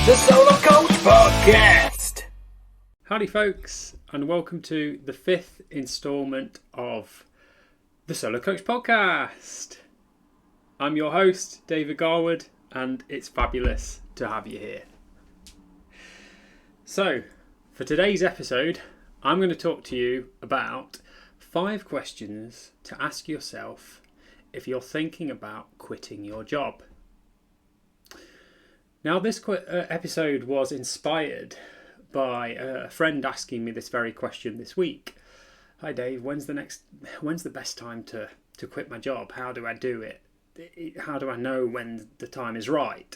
the Solo Coach Podcast. Howdy folks, and welcome to the 5th instalment of the Solo Coach Podcast. I'm your host, David Garwood, and it's fabulous to have you here. So, for today's episode, I'm going to talk to you about 5 questions to ask yourself if you're thinking about quitting your job. Now, this episode was inspired by a friend asking me this very question this week. Hi Dave, when's the best time to quit my job? How do I do it? How do I know when the time is right?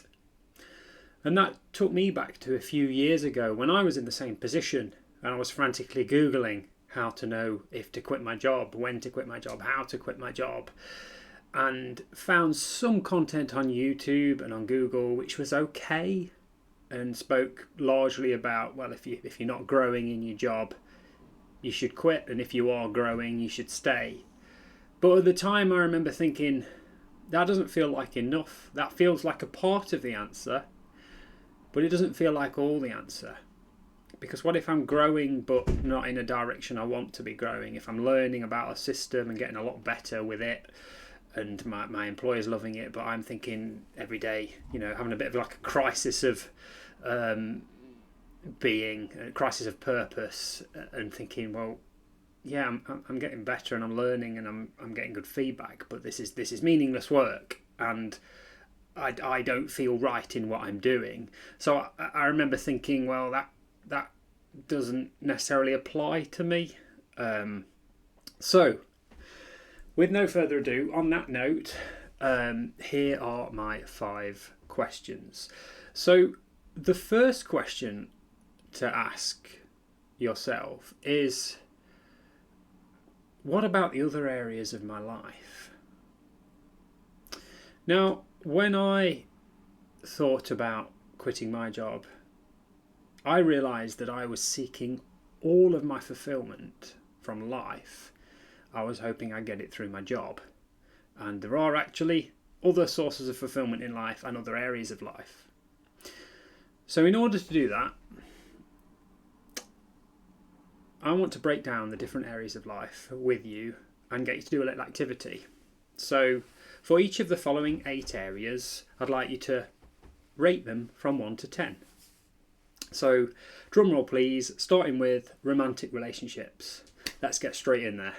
And that took me back to a few years ago when I was in the same position and I was frantically Googling how to know if to quit my job, when to quit my job, how to quit my job, and found some content on YouTube and on Google which was okay and spoke largely about, well, if you're not growing in your job, you should quit, and if you are growing, you should stay. But at the time I remember thinking, that doesn't feel like enough. That feels like a part of the answer, but it doesn't feel like all the answer. Because what if I'm growing but not in a direction I want to be growing? If I'm learning about a system and getting a lot better with it, and my employer's loving it, but I'm thinking every day, having a bit of like a crisis of being, a crisis of purpose, and thinking, well, yeah, I'm getting better and I'm learning and I'm getting good feedback, but this is meaningless work, and I don't feel right in what I'm doing. So I remember thinking, well, that doesn't necessarily apply to me. So with no further ado, on that note, here are my 5 questions. So the first question to ask yourself is, what about the other areas of my life? Now, when I thought about quitting my job, I realised that I was seeking all of my fulfilment from life. I was hoping I'd get it through my job. And there are actually other sources of fulfillment in life and other areas of life. So in order to do that, I want to break down the different areas of life with you and get you to do a little activity. So for each of the following 8 areas, I'd like you to rate them from 1 to 10. So drum roll please, starting with romantic relationships. Let's get straight in there.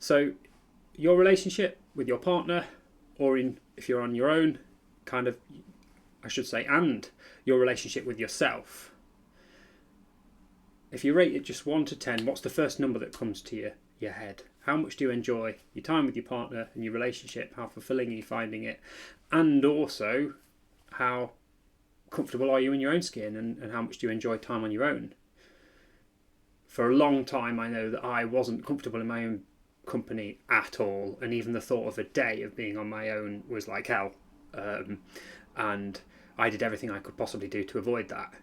So your relationship with your partner, or if you're on your own, and your relationship with yourself. If you rate it just 1 to 10, what's the first number that comes to your head? How much do you enjoy your time with your partner and your relationship? How fulfilling are you finding it? And also, how comfortable are you in your own skin, and how much do you enjoy time on your own? For a long time, I know that I wasn't comfortable in my own company at all, and even the thought of a day of being on my own was like hell. And I did everything I could possibly do to avoid that.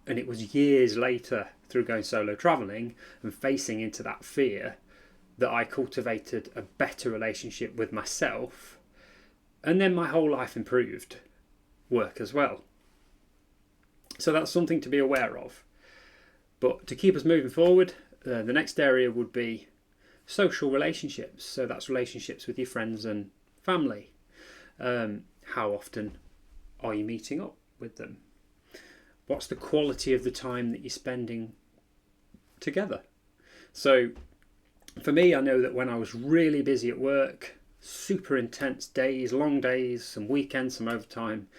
And it was years later, through going solo travelling and facing into that fear, that I cultivated a better relationship with myself, and then my whole life improved, work as well. So that's something to be aware of. But to keep us moving forward, the next area would be social relationships. So that's relationships with your friends and family. How often are you meeting up with them? What's the quality of the time that you're spending together? So for me, I know that when I was really busy at work, super intense days, long days, some weekends, some overtime,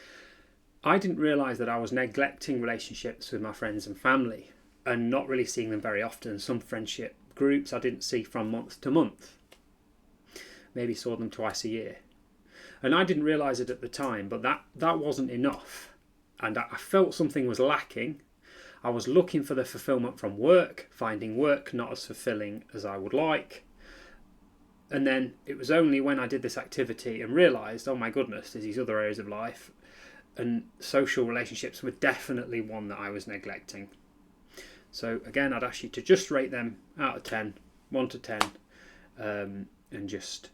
I didn't realise that I was neglecting relationships with my friends and family, and not really seeing them very often. Some friendship groups I didn't see from month to month. Maybe saw them twice a year. And I didn't realise it at the time, but that wasn't enough. And I felt something was lacking. I was looking for the fulfilment from work, finding work not as fulfilling as I would like. And then it was only when I did this activity and realised, oh my goodness, there's these other areas of life. And social relationships were definitely one that I was neglecting. So again, I'd ask you to just rate them out of 10, 1 to 10, and just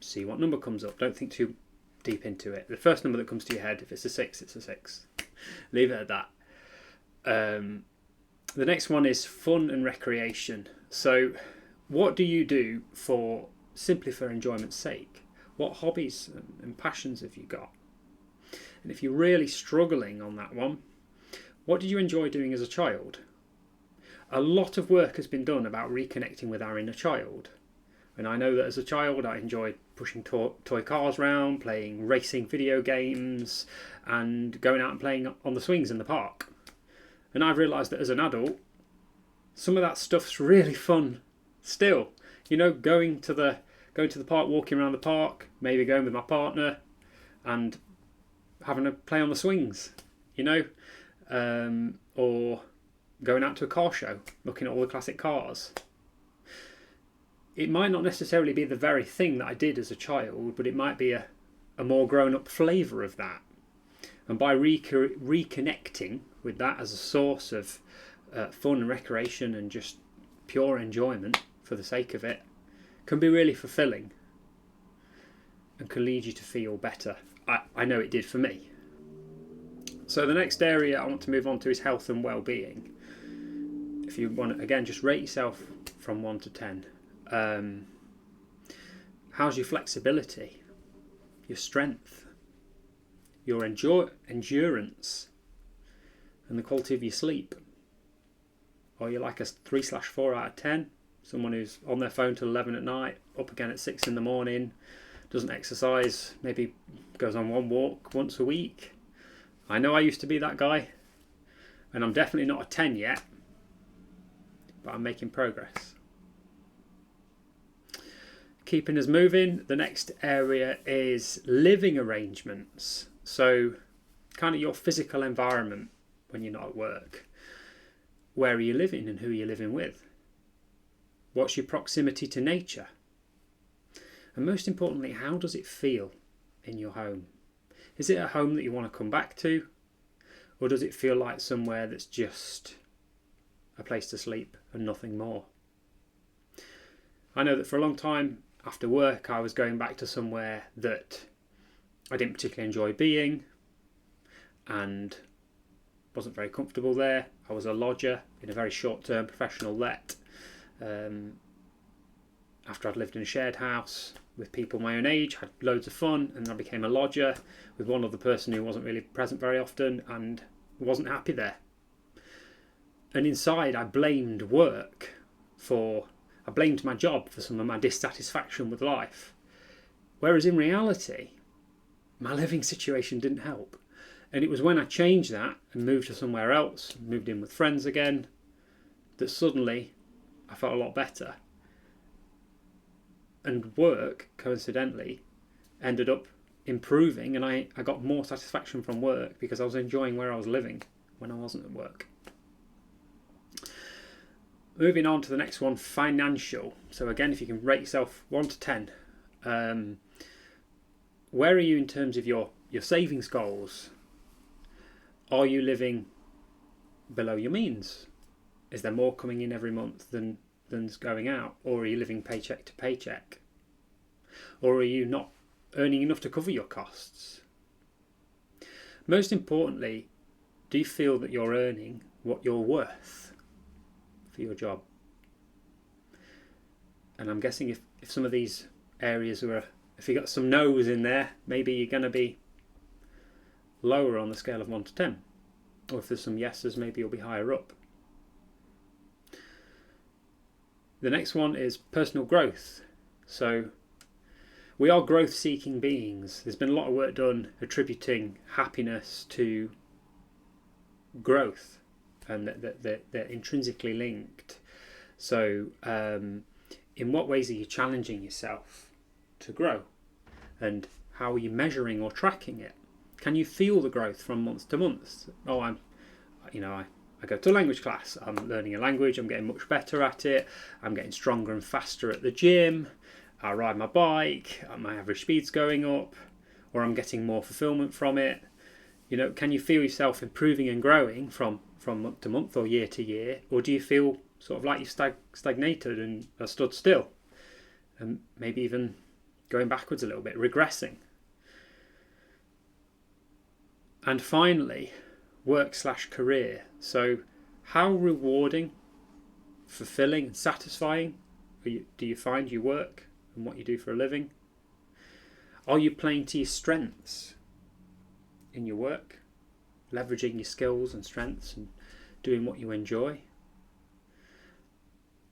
see what number comes up. Don't think too deep into it. The first number that comes to your head, if it's a 6, it's a 6. Leave it at that. The next one is fun and recreation. So what do you do simply for enjoyment's sake? What hobbies and passions have you got? And if you're really struggling on that one, what did you enjoy doing as a child? A lot of work has been done about reconnecting with our inner child. And I know that as a child I enjoyed pushing toy cars around, playing racing video games, and going out and playing on the swings in the park. And I've realised that as an adult, some of that stuff's really fun still. You know, going to the park, walking around the park, maybe going with my partner and having a play on the swings, you know, or going out to a car show, looking at all the classic cars. It might not necessarily be the very thing that I did as a child, but it might be a more grown-up flavour of that. And by reconnecting with that as a source of fun and recreation and just pure enjoyment for the sake of it, can be really fulfilling and can lead you to feel better. I know it did for me. So the next area I want to move on to is health and well-being. If you want to, again, just rate yourself from 1 to 10. How's your flexibility, your strength, your endurance, and the quality of your sleep? Are you like a 3/4 out of 10? Someone who's on their phone till 11 at night, up again at 6 in the morning, doesn't exercise, maybe goes on one walk once a week. I know I used to be that guy, and I'm definitely not a 10 yet, but I'm making progress. Keeping us moving, the next area is living arrangements. So kind of your physical environment when you're not at work. Where are you living and who are you living with? What's your proximity to nature? And most importantly, how does it feel in your home? Is it a home that you want to come back to? Or does it feel like somewhere that's just a place to sleep and nothing more? I know that for a long time after work I was going back to somewhere that I didn't particularly enjoy being and wasn't very comfortable there. I was a lodger in a very short-term professional let. After I'd lived in a shared house with people my own age, had loads of fun, and I became a lodger with one other person who wasn't really present very often and wasn't happy there. And inside I blamed I blamed my job for some of my dissatisfaction with life. Whereas in reality, my living situation didn't help. And it was when I changed that and moved to somewhere else, moved in with friends again, that suddenly I felt a lot better. And work, coincidentally, ended up improving, and I got more satisfaction from work because I was enjoying where I was living when I wasn't at work. Moving on to the next one, financial. So again, if you can rate yourself 1 to 10, where are you in terms of your savings goals? Are you living below your means? Is there more coming in every month than's going out? Or are you living paycheck to paycheck? Or are you not earning enough to cover your costs? Most importantly, do you feel that you're earning what you're worth for your job? And I'm guessing if some of these areas if you got some no's in there, maybe you're going to be lower on the scale of 1 to 10. Or if there's some yeses, maybe you'll be higher up. The next one is personal growth. So we are growth-seeking beings. There's been a lot of work done attributing happiness to growth, and that they're intrinsically linked. So in what ways are you challenging yourself to grow? And how are you measuring or tracking it? Can you feel the growth from month to month? Oh, I go to a language class. I'm learning a language. I'm getting much better at it. I'm getting stronger and faster at the gym. I ride my bike. My average speed's going up, or I'm getting more fulfillment from it. You know, can you feel yourself improving and growing from month to month or year to year, or do you feel sort of like you stagnated and are stood still, and maybe even going backwards a little bit, regressing? And finally, work/career. So how rewarding, fulfilling and satisfying do you find your work and what you do for a living? Are you playing to your strengths in your work, leveraging your skills and strengths and doing what you enjoy?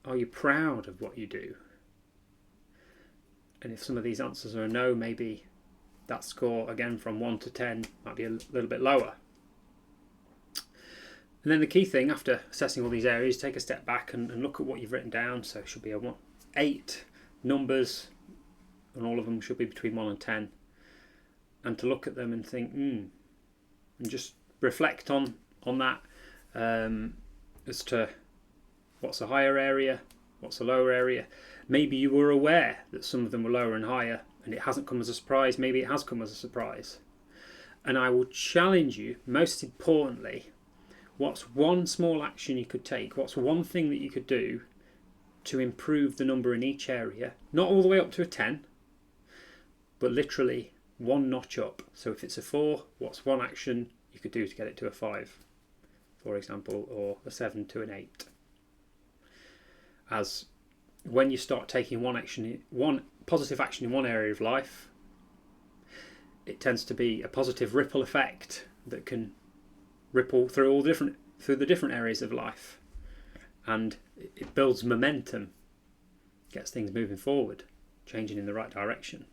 Are you proud of what you do? And if some of these answers are a no, maybe that score again from 1 to 10 might be a little bit lower. And then the key thing after assessing all these areas, take a step back and look at what you've written down. So it should be a 8 numbers, and all of them should be between 1 and 10. And to look at them and think, and just reflect on that as to what's a higher area, what's a lower area. Maybe you were aware that some of them were lower and higher, and it hasn't come as a surprise. Maybe it has come as a surprise. And I will challenge you, most importantly, what's one small action you could take? What's one thing that you could do to improve the number in each area? Not all the way up to a 10, but literally one notch up. So if it's a 4, what's one action you could do to get it to a 5, for example, or a 7 to an 8? As when you start taking one positive action in one area of life, it tends to be a positive ripple effect that can ripple through the different areas of life, and it builds momentum, gets things moving forward, changing in the right direction.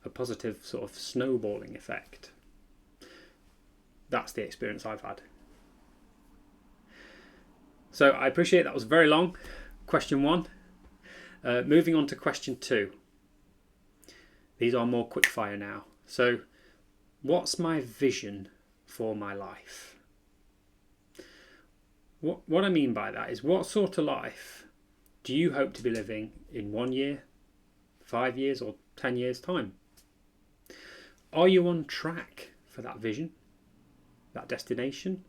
A positive sort of snowballing effect. That's the experience I've had. So I appreciate that was very long. Question 1. Moving on to question 2. These are more quickfire now. So, what's my vision for my life? What I mean by that is, what sort of life do you hope to be living in 1 year, 5 years, or 10 years' time? Are you on track for that vision, that destination?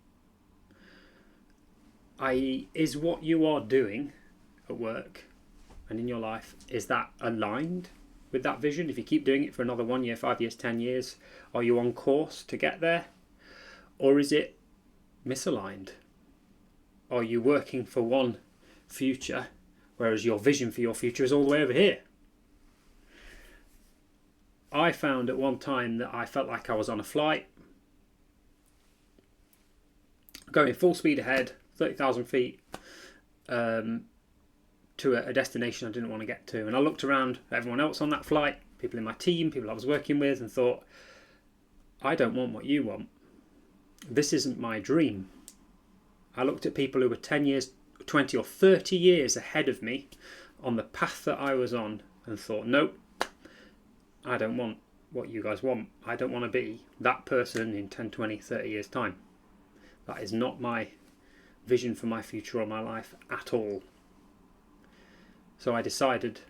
I.e., is what you are doing at work and in your life, is that aligned with that vision? If you keep doing it for another 1 year, 5 years, 10 years, are you on course to get there? Or is it misaligned? Are you working for one future, whereas your vision for your future is all the way over here? I found at one time that I felt like I was on a flight, going full speed ahead, 30,000 feet, to a destination I didn't want to get to. And I looked around at everyone else on that flight, people in my team, people I was working with, and thought, I don't want what you want. This isn't my dream. I looked at people who were 10 years, 20 or 30 years ahead of me on the path that I was on and thought, nope, I don't want what you guys want. I don't want to be that person in 10, 20, 30 years' time. That is not my vision for my future or my life at all. So I decided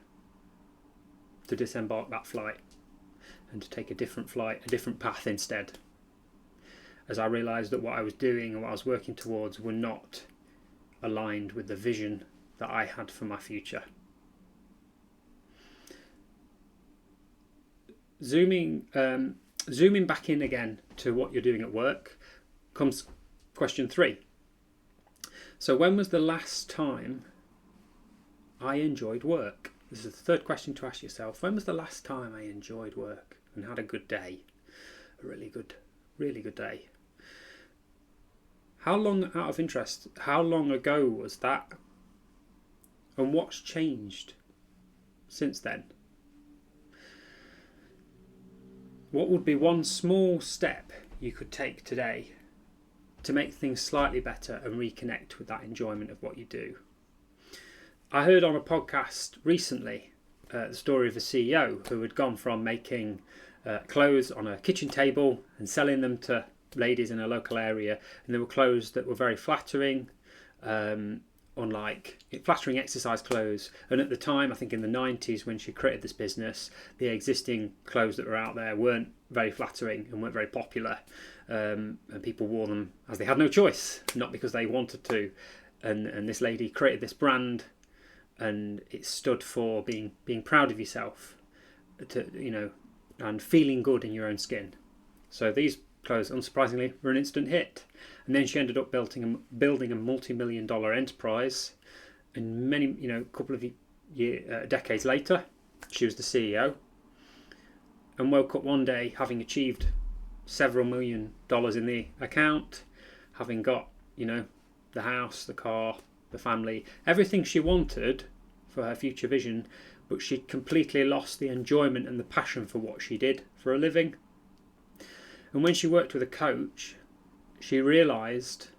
to disembark that flight and to take a different flight, a different path instead, as I realised that what I was doing and what I was working towards were not aligned with the vision that I had for my future. Zooming back in again to what you're doing at work comes question 3. So when was the last time I enjoyed work? This is the third question to ask yourself. When was the last time I enjoyed work and had a good day? A really good day. How long, out of interest, how long ago was that? And what's changed since then? What would be one small step you could take today to make things slightly better and reconnect with that enjoyment of what you do? I heard on a podcast recently the story of a CEO who had gone from making clothes on a kitchen table and selling them to ladies in a local area, and they were clothes that were very flattering, flattering exercise clothes. And at the time, I think in the 90s, when she created this business, the existing clothes that were out there weren't very flattering and weren't very popular, and people wore them as they had no choice, not because they wanted to. And this lady created this brand, and it stood for being proud of yourself, and feeling good in your own skin. So these clothes, unsurprisingly, were an instant hit. And then she ended up building a multi-million-dollar enterprise. And many, a couple of decades later, she was the CEO, and woke up one day having achieved several $1,000,000 in the account, having got, the house, the car, the family, everything she wanted for her future vision, but she'd completely lost the enjoyment and the passion for what she did for a living. And when she worked with a coach, she realised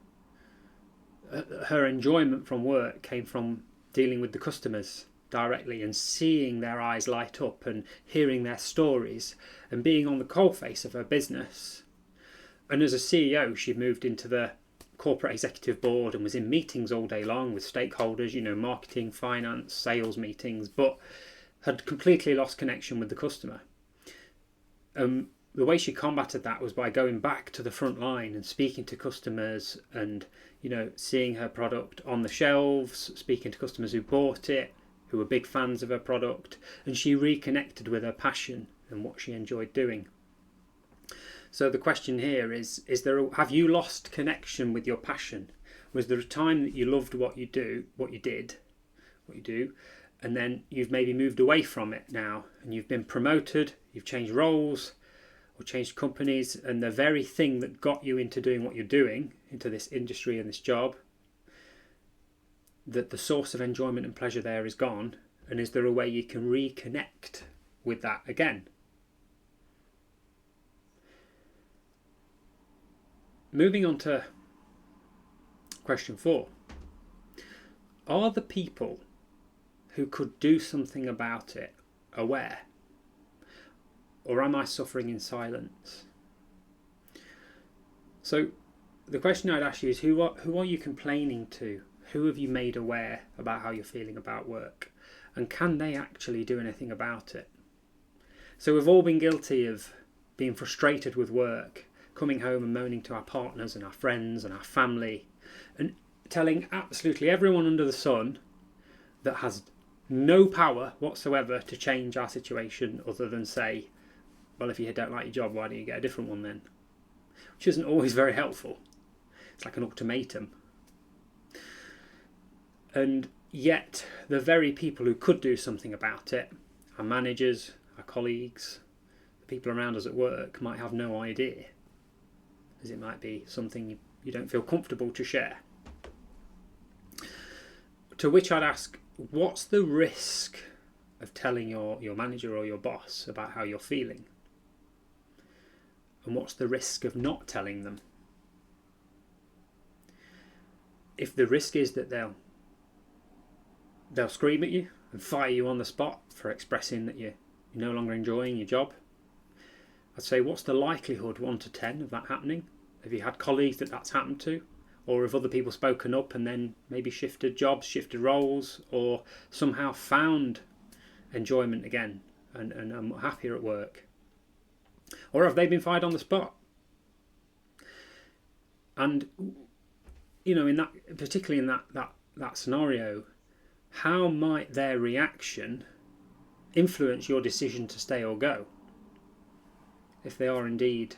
her enjoyment from work came from dealing with the customers directly and seeing their eyes light up and hearing their stories and being on the coalface of her business. And as a CEO, she moved into the corporate executive board and was in meetings all day long with stakeholders, marketing, finance, sales meetings, but had completely lost connection with the customer. The way she combated that was by going back to the front line and speaking to customers and, seeing her product on the shelves, speaking to customers who bought it, who were big fans of her product, and she reconnected with her passion and what she enjoyed doing. So the question here is have you lost connection with your passion? Was there a time that you loved what you do, and then you've maybe moved away from it now, and you've been promoted, you've changed roles, or changed companies, and the very thing that got you into doing what you're doing, into this industry and this job, that the source of enjoyment and pleasure there is gone, and is there a way you can reconnect with that again? Moving on to question 4. Are the people who could do something about it aware? Or am I suffering in silence? So the question I'd ask you is who are you complaining to? Who have you made aware about how you're feeling about work? And can they actually do anything about it? So we've all been guilty of being frustrated with work, coming home and moaning to our partners and our friends and our family, and telling absolutely everyone under the sun that has no power whatsoever to change our situation other than say, well, if you don't like your job, why don't you get a different one then? Which isn't always very helpful. It's like an ultimatum. And yet the very people who could do something about it, our managers, our colleagues, the people around us at work, might have no idea, as it might be something you don't feel comfortable to share. To which I'd ask, what's the risk of telling your manager or your boss about how you're feeling? And what's the risk of not telling them? If the risk is that they'll scream at you and fire you on the spot for expressing that you're no longer enjoying your job, I'd say, what's the likelihood, 1 to 10, of that happening? Have you had colleagues that that's happened to? Or have other people spoken up and then maybe shifted jobs, shifted roles, or somehow found enjoyment again and are happier at work? Or have they been fired on the spot? And, in that, particularly in that scenario, how might their reaction influence your decision to stay or go? If they are indeed,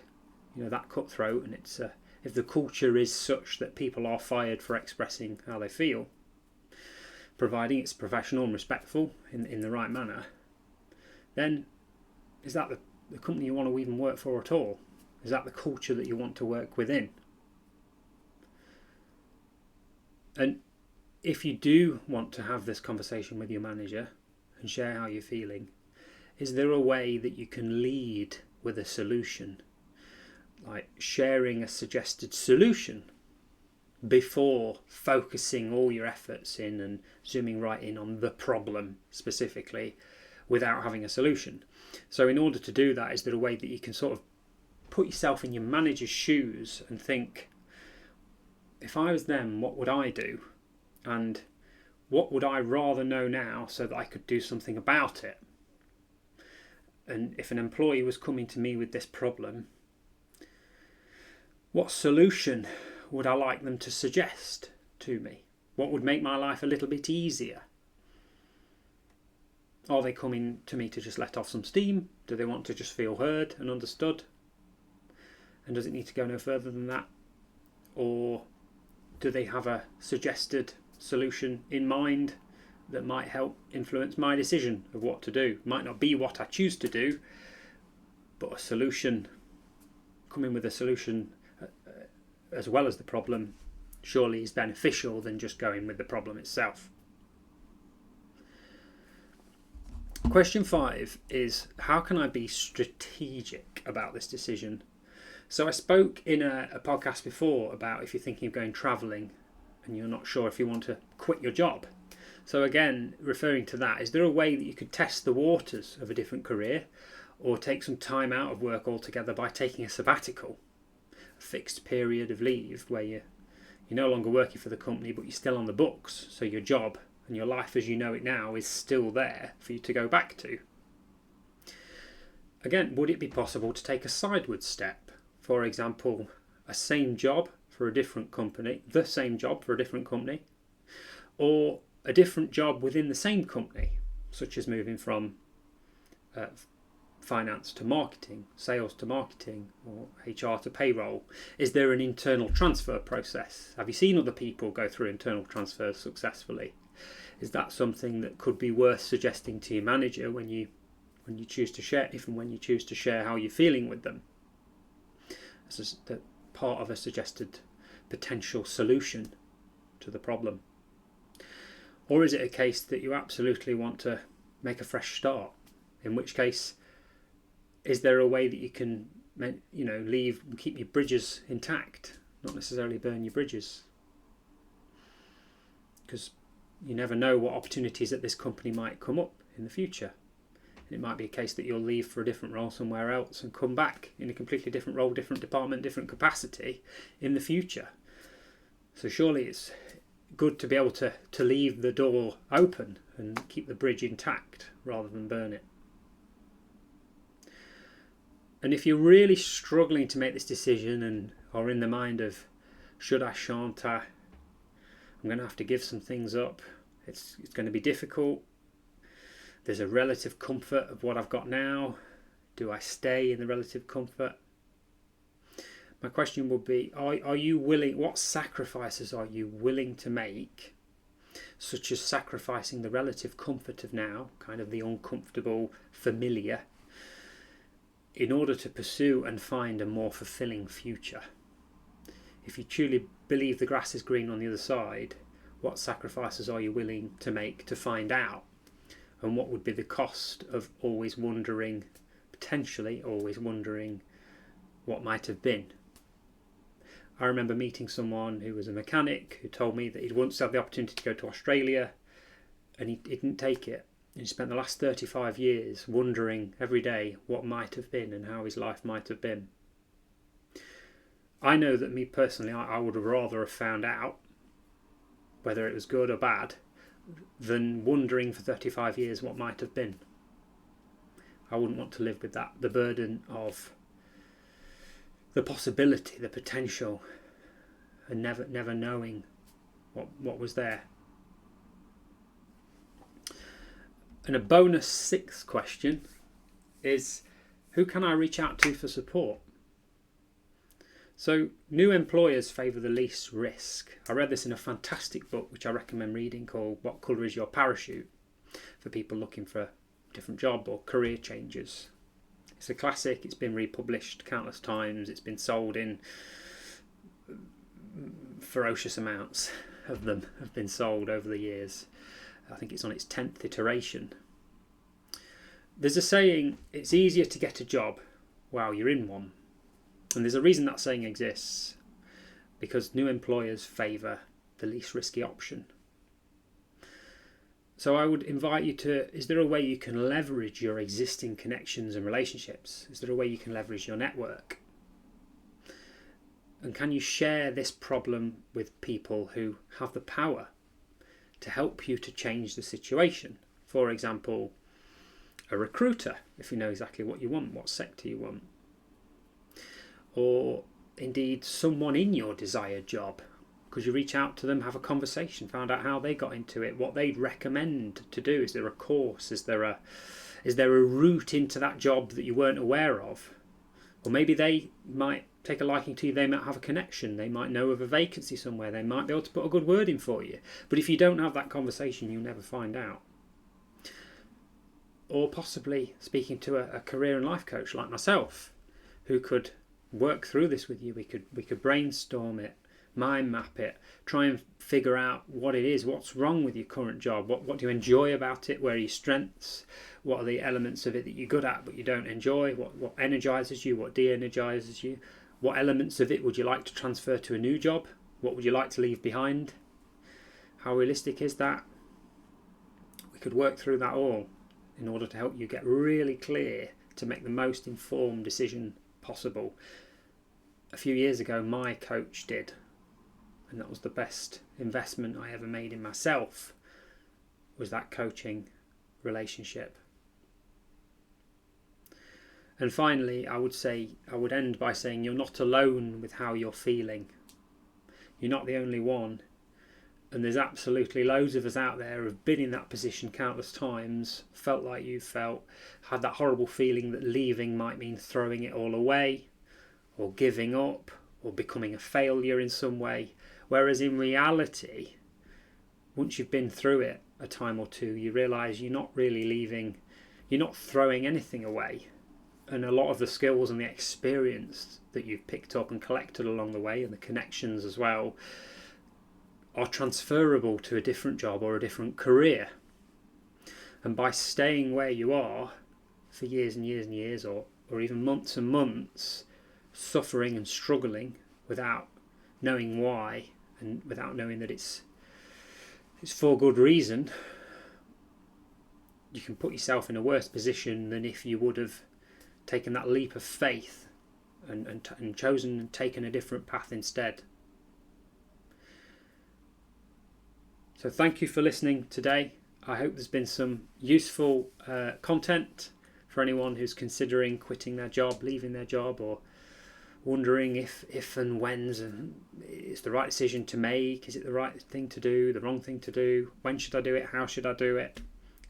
that cutthroat, and it's if the culture is such that people are fired for expressing how they feel, providing it's professional and respectful in the right manner, then is that the company you want to even work for at all? Is that the culture that you want to work within? And if you do want to have this conversation with your manager and share how you're feeling, is there a way that you can lead with a solution? Like sharing a suggested solution before focusing all your efforts in and zooming right in on the problem specifically without having a solution. So in order to do that, is there a way that you can sort of put yourself in your manager's shoes and think, if I was them, what would I do? And what would I rather know now so that I could do something about it? And if an employee was coming to me with this problem, what solution would I like them to suggest to me? What would make my life a little bit easier? Are they coming to me to just let off some steam? Do they want to just feel heard and understood? And does it need to go no further than that? Or do they have a suggested solution in mind that might help influence my decision of what to do? It might not be what I choose to do, but a solution, coming with a solution as well as the problem, surely is beneficial than just going with the problem itself. Question 5 is, how can I be strategic about this decision? So I spoke in a podcast before about if you're thinking of going travelling and you're not sure if you want to quit your job. So again, referring to that, is there a way that you could test the waters of a different career, or take some time out of work altogether by taking a sabbatical, a fixed period of leave where you're no longer working for the company but you're still on the books, so your job and your life as you know it now is still there for you to go back to? Again, would it be possible to take a sideward step? For example, a same job for a different company, the same job for a different company, or a different job within the same company, such as moving from finance to marketing, sales to marketing, or HR to payroll. Is there an internal transfer process? Have you seen other people go through internal transfers successfully? Is that something that could be worth suggesting to your manager when you choose to share, if and when you choose to share how you're feeling with them, as part of a suggested potential solution to the problem? Or is it a case that you absolutely want to make a fresh start? In which case, is there a way that you can, leave and keep your bridges intact, not necessarily burn your bridges? Because you never know what opportunities at this company might come up in the future. And it might be a case that you'll leave for a different role somewhere else and come back in a completely different role, different department, different capacity in the future. So surely it's good to be able to leave the door open and keep the bridge intact rather than burn it. And if you're really struggling to make this decision and are in the mind of should I, shan't I, I'm going to have to give some things up, it's going to be difficult, there's a relative comfort of what I've got now, do I stay in the relative comfort? My question would be, are you willing, what sacrifices are you willing to make, such as sacrificing the relative comfort of now, kind of the uncomfortable familiar, in order to pursue and find a more fulfilling future? If you truly believe the grass is green on the other side, what sacrifices are you willing to make to find out? And what would be the cost of potentially always wondering what might have been? I remember meeting someone who was a mechanic who told me that he'd once had the opportunity to go to Australia and he didn't take it. And he spent the last 35 years wondering every day what might have been and how his life might have been. I know that me personally, I would have rather have found out whether it was good or bad than wondering for 35 years what might have been. I wouldn't want to live with that, the burden of the possibility, the potential, and never knowing what was there. And a bonus 6th question is, who can I reach out to for support? So new employers favour the least risk. I read this in a fantastic book which I recommend reading called What Colour is Your Parachute? For people looking for a different job or career changes. It's a classic, it's been republished countless times, it's been sold in ferocious amounts of them have been sold over the years. I think it's on its 10th iteration. There's a saying, it's easier to get a job while you're in one. And there's a reason that saying exists, because new employers favour the least risky option. So I would invite you to, is there a way you can leverage your existing connections and relationships? Is there a way you can leverage your network? And can you share this problem with people who have the power to help you to change the situation? For example, a recruiter, if you know exactly what you want, what sector you want. Or indeed someone in your desired job. Could you reach out to them, have a conversation, find out how they got into it, what they'd recommend to do? Is there a course? Is there a route into that job that you weren't aware of? Or maybe they might take a liking to you, they might have a connection, they might know of a vacancy somewhere, they might be able to put a good word in for you. But if you don't have that conversation, you'll never find out. Or possibly speaking to a career and life coach like myself, who could work through this with you. We could brainstorm it, mind map it, try and figure out what it is, what's wrong with your current job, what do you enjoy about it, where are your strengths, what are the elements of it that you're good at but you don't enjoy, what energizes you, what de-energizes you, what elements of it would you like to transfer to a new job, what would you like to leave behind, how realistic is that? We could work through that all in order to help you get really clear to make the most informed decision possible. A few years ago my coach did, and that was the best investment I ever made in myself, was that coaching relationship. And finally, I would end by saying you're not alone with how you're feeling. You're not the only one. And there's absolutely loads of us out there who've been in that position countless times, felt like you felt, had that horrible feeling that leaving might mean throwing it all away, or giving up, or becoming a failure in some way. Whereas in reality, once you've been through it a time or two, you realise you're not really leaving, you're not throwing anything away. And a lot of the skills and the experience that you've picked up and collected along the way, and the connections as well, are transferable to a different job or a different career. And by staying where you are for years and years and years, or even months and months, suffering and struggling without knowing why, and without knowing that it's for good reason, you can put yourself in a worse position than if you would have taken that leap of faith and chosen and taken a different path instead. So thank you for listening today. I hope there's been some useful content for anyone who's considering quitting their job, leaving their job, or wondering if and when's and it's the right decision to make. Is it the right thing to do, the wrong thing to do? When should I do it? How should I do it?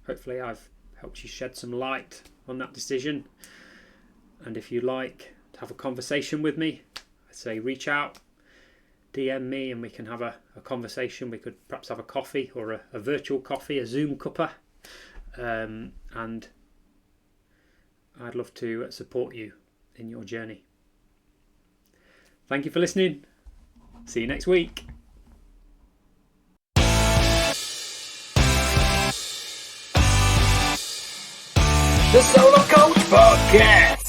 Hopefully I've helped you shed some light on that decision. And if you'd like to have a conversation with me, I'd say reach out, DM me, and we can have a conversation. We could perhaps have a coffee, or a virtual coffee, a Zoom cuppa, and I'd love to support you in your journey. Thank you for listening. See you next week. The Solo Coach Podcast.